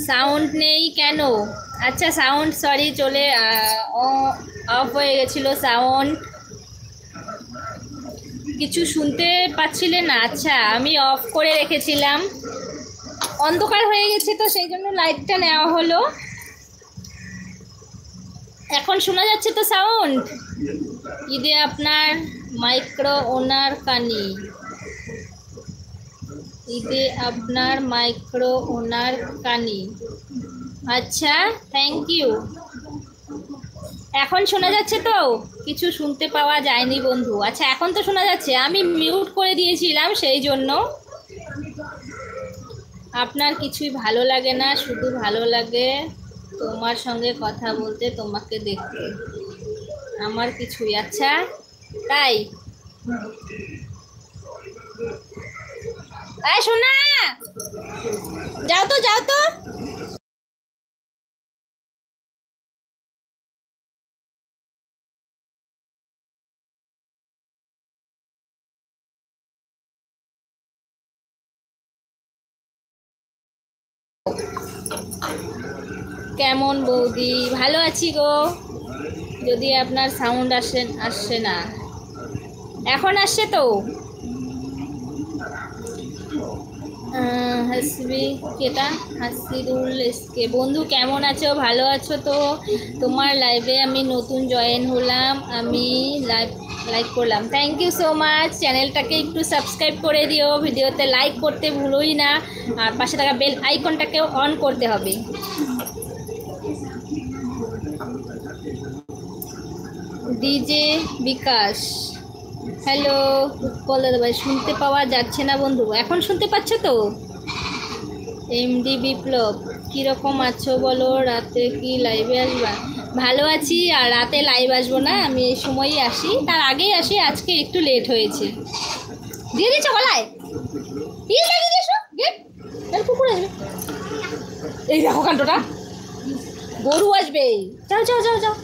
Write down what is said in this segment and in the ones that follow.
Sound নেই কেন? আচ্ছা সাউন্ড সরি চলে অফ হয়ে গেছিল সাউন্ড। কিছু শুনতে পাচ্ছিলে না? আচ্ছা আমি অফ করে রেখেছিলাম, অন্ধকার হয়ে গেছে তো সেই জন্য লাইটটা নেওয়া হলো। এখন শোনা যাচ্ছে তো সাউন্ড? ঈদে আপনার মাইক্রো ওনার কানি, ঈদে আপনার মাইক্রো ওনার কানি। আচ্ছা থ্যাংক ইউ। এখন শোনা যাচ্ছে তো? কিছু শুনতে পাওয়া যায়নি বন্ধু। আচ্ছা এখন তো শোনা যাচ্ছে, আমি মিউট করে দিয়েছিলাম সেই জন্য। আপনার কিছুই ভালো লাগে না, শুধু ভালো লাগে তোমার সঙ্গে কথা বলতে, তোমাকে দেখতে। আমার কিছুই, আচ্ছা তাই? আয় শোনা, যাও তো যাও তো। কেমন বৌদি? ভালো আছি গো। যদি আপনার সাউন্ড আসছে না, এখন আসছে তো? হাসবি কেটা, হাসিরুল এসকে। বন্ধু কেমন আছো? ভালো আছো তো? তোমার লাইভে আমি নতুন জয়েন হলাম, আমি লাইক করলাম। Thank you so much. চ্যানেলটাকে একটু সাবস্ক্রাইব করে দিও, ভিডিওতে লাইক করতে ভুলোই না, আর পাশে থাকা বেল আইকনটাকেও অন করতে হবে। ডিজে বিকাশ, হ্যালো। উৎপল দাদা ভাই, শুনতে পাওয়া যাচ্ছে না বন্ধু, এখন শুনতে পাচ্ছ তো? এমডি বিপ্লব, কীরকম আছো বলো? রাতে কি লাইভে আসবা? ভালো আছি, আর রাতে লাইভ আসবো না, আমি এই সময়ই আসি, তার আগেই আসি, আজকে একটু লেট হয়েছে। দিয়ে দিচ্ছ গলায়? দিয়ে লাগিয়ে দিয়েছো গেট, তাহলে কুকুর আসবে। এই দেখো কাণ্ডটা, গরু আসবে। যাও যাও যাও যাও।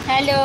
হ্যালো।